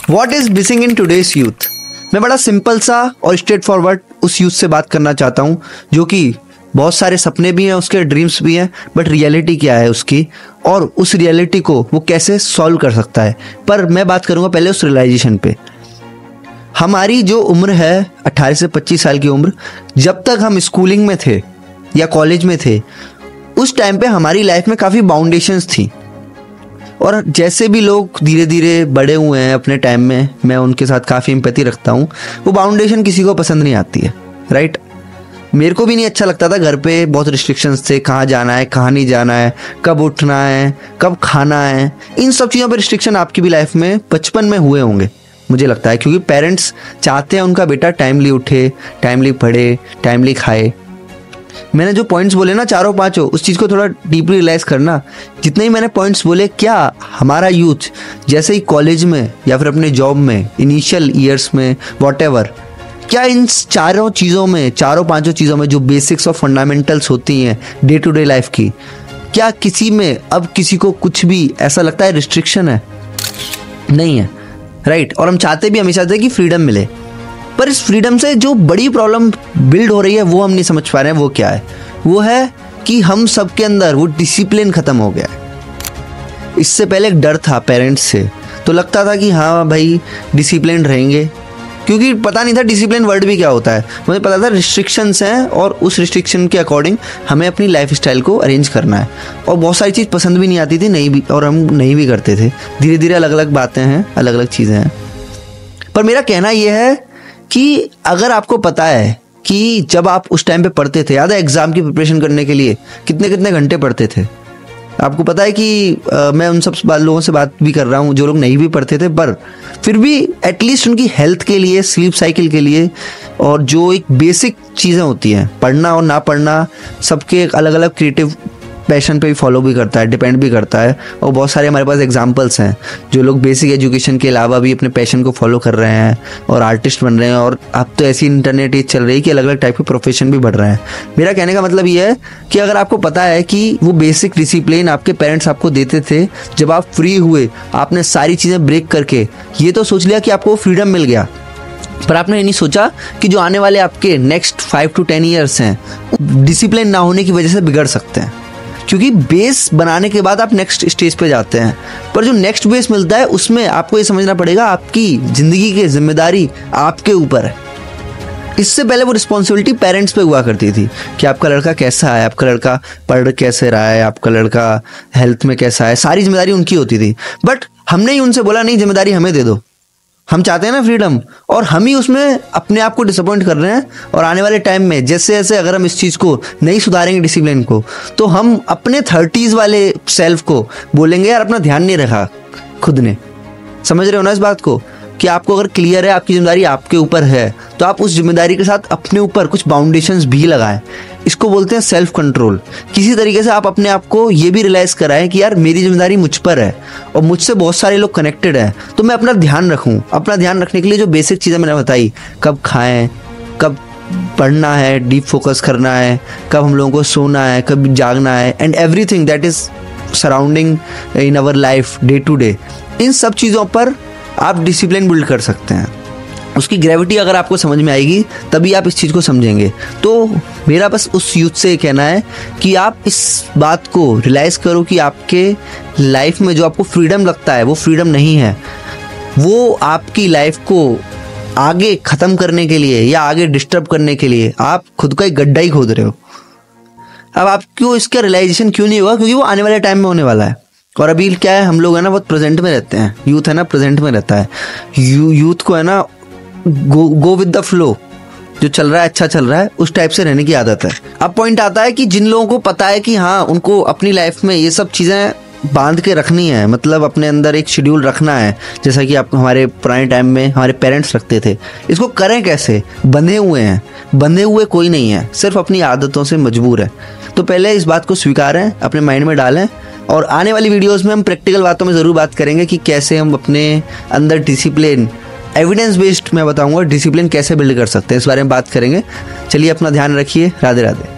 What is missing in today's youth. मैं बड़ा simple सा और स्ट्रेट फॉरवर्ड उस यूथ से बात करना चाहता हूँ जो कि बहुत सारे सपने भी हैं, उसके ड्रीम्स भी हैं, बट रियलिटी क्या है उसकी और उस रियलिटी को वो कैसे सॉल्व कर सकता है। पर मैं बात करूँगा पहले उस रियलाइजेशन पे। हमारी जो उम्र है 18 से 25 साल की उम्र, जब तक हम स्कूलिंग में थे या कॉलेज में थे उस टाइम पे हमारी लाइफ में काफ़ी बाउंडेशंस थी। और जैसे भी लोग धीरे धीरे बड़े हुए हैं अपने टाइम में, मैं उनके साथ काफ़ी एम्पैथी रखता हूँ। वो बाउंडेशन किसी को पसंद नहीं आती है, राइट। मेरे को भी नहीं अच्छा लगता था। घर पे बहुत रिस्ट्रिक्शंस थे, कहाँ जाना है, कहाँ नहीं जाना है, कब उठना है, कब खाना है। इन सब चीज़ों पर रिस्ट्रिक्शन आपकी भी लाइफ में बचपन में हुए होंगे मुझे लगता है, क्योंकि पेरेंट्स चाहते हैं उनका बेटा टाइमली उठे, टाइमली पढ़े, टाइमली खाए। मैंने जो पॉइंट्स बोले ना चारों पांचों, उस चीज़ को थोड़ा डीपली रियलाइज करना। जितने ही मैंने पॉइंट्स बोले, क्या हमारा यूथ जैसे ही कॉलेज में या फिर अपने जॉब में इनिशियल ईयर्स में वॉटएवर, क्या इन चारों चीज़ों में, चारों पांचों चीज़ों में जो बेसिक्स और फंडामेंटल्स होती हैं डे टू डे लाइफ की, क्या किसी में अब किसी को कुछ भी ऐसा लगता है रिस्ट्रिक्शन है? नहीं है, राइट। और हम चाहते भी हमेशा थे कि फ्रीडम मिले, पर इस फ्रीडम से जो बड़ी प्रॉब्लम बिल्ड हो रही है वो हम नहीं समझ पा रहे हैं। वो क्या है? वो है कि हम सबके अंदर वो डिसिप्लिन खत्म हो गया है। इससे पहले एक डर था पेरेंट्स से, तो लगता था कि हाँ भाई डिसिप्लिन रहेंगे, क्योंकि पता नहीं था डिसिप्लिन वर्ड भी क्या होता है। मुझे पता था रिस्ट्रिक्शंस हैं और उस रिस्ट्रिक्शन के अकॉर्डिंग हमें अपनी लाइफ स्टाइल को अरेंज करना है। और बहुत सारी चीज़ पसंद भी नहीं आती थी, नहीं भी, और हम नहीं भी करते थे। धीरे धीरे अलग अलग बातें हैं, अलग अलग चीज़ें हैं। पर मेरा कहना यह है कि अगर आपको पता है कि जब आप उस टाइम पे पढ़ते थे, याद है एग्ज़ाम की प्रिपरेशन करने के लिए कितने कितने घंटे पढ़ते थे। आपको पता है कि मैं उन सब लोगों से बात भी कर रहा हूँ जो लोग नहीं भी पढ़ते थे, पर फिर भी एटलीस्ट उनकी हेल्थ के लिए, स्लीप साइकिल के लिए, और जो एक बेसिक चीज़ें होती हैं, पढ़ना और ना पढ़ना सबके अलग अलग क्रिएटिव पैशन पे भी फॉलो भी करता है, डिपेंड भी करता है। और बहुत सारे हमारे पास एग्जांपल्स हैं जो लोग बेसिक एजुकेशन के अलावा भी अपने पैशन को फॉलो कर रहे हैं और आर्टिस्ट बन रहे हैं। और अब तो ऐसी इंटरनेट एज चल रही है कि अलग अलग टाइप के प्रोफेशन भी बढ़ रहे हैं। मेरा कहने का मतलब ये है कि अगर आपको पता है कि वो बेसिक डिसिप्लिन आपके पेरेंट्स आपको देते थे, जब आप फ्री हुए आपने सारी चीज़ें ब्रेक करके ये तो सोच लिया कि आपको फ्रीडम मिल गया, पर आपने ये नहीं सोचा कि जो आने वाले आपके नेक्स्ट 5 to 10 ईयर्स हैं डिसिप्लिन ना होने की वजह से बिगड़ सकते हैं। क्योंकि बेस बनाने के बाद आप नेक्स्ट स्टेज पे जाते हैं, पर जो नेक्स्ट बेस मिलता है उसमें आपको ये समझना पड़ेगा आपकी ज़िंदगी की जिम्मेदारी आपके ऊपर है। इससे पहले वो रिस्पॉन्सिबिलिटी पेरेंट्स पे हुआ करती थी कि आपका लड़का कैसा है, आपका लड़का पढ़ कैसे रहा है, आपका लड़का हेल्थ में कैसा है, सारी जिम्मेदारी उनकी होती थी। बट हमने ही उनसे बोला नहीं, जिम्मेदारी हमें दे दो, हम चाहते हैं ना फ्रीडम, और हम ही उसमें अपने आप को डिसअपॉइंट कर रहे हैं। और आने वाले टाइम में जैसे जैसे अगर हम इस चीज़ को नहीं सुधारेंगे डिसिप्लिन को, तो हम अपने 30s वाले सेल्फ को बोलेंगे यार अपना ध्यान नहीं रखा खुद ने। समझ रहे हो ना इस बात को, कि आपको अगर क्लियर है आपकी जिम्मेदारी आपके ऊपर है, तो आप उस जिम्मेदारी के साथ अपने ऊपर कुछ बाउंडेशंस भी लगाएं। इसको बोलते हैं सेल्फ कंट्रोल। किसी तरीके से आप अपने आप को ये भी रियलाइज़ कराएं कि यार मेरी जिम्मेदारी मुझ पर है और मुझसे बहुत सारे लोग कनेक्टेड हैं, तो मैं अपना ध्यान रखूं। अपना ध्यान रखने के लिए जो बेसिक चीज़ें मैंने बताई, कब खाएं, कब पढ़ना है, डीप फोकस करना है, कब हम लोगों को सोना है, कब जागना है, and everything that is surrounding in our life day to day, इन सब चीज़ों पर आप डिसिप्लिन बिल्ड कर सकते हैं। उसकी ग्रेविटी अगर आपको समझ में आएगी तभी आप इस चीज़ को समझेंगे। तो मेरा बस उस यूथ से कहना है कि आप इस बात को रियलाइज़ करो कि आपके लाइफ में जो आपको फ्रीडम लगता है वो फ्रीडम नहीं है। वो आपकी लाइफ को आगे ख़त्म करने के लिए या आगे डिस्टर्ब करने के लिए आप खुद का एक गड्ढा ही खोद रहे हो। अब आपको इसका रियलाइजेशन क्यों नहीं हुआ? क्योंकि वो आने वाले टाइम में होने वाला है। और अभी क्या है, हम लोग है ना बहुत प्रेजेंट में रहते हैं। यूथ है ना प्रेजेंट में रहता है। यूथ को है ना गो विद द फ्लो, जो चल रहा है अच्छा चल रहा है, उस टाइप से रहने की आदत है। अब पॉइंट आता है कि जिन लोगों को पता है कि हाँ उनको अपनी लाइफ में ये सब चीज़ें बांध के रखनी है, मतलब अपने अंदर एक शेड्यूल रखना है, जैसा कि आप हमारे पुराने टाइम में हमारे पेरेंट्स रखते थे। इसको करें कैसे? बंधे हुए हैं, बंधे हुए कोई नहीं है, सिर्फ अपनी आदतों से मजबूर है। तो पहले इस बात को स्वीकारें, अपने माइंड में डालें, और आने वाली वीडियोस में हम प्रैक्टिकल बातों में ज़रूर बात करेंगे कि कैसे हम अपने अंदर डिसिप्लिन, एविडेंस बेस्ड मैं बताऊंगा डिसिप्लिन कैसे बिल्ड कर सकते हैं, इस बारे में बात करेंगे। चलिए अपना ध्यान रखिए। राधे राधे।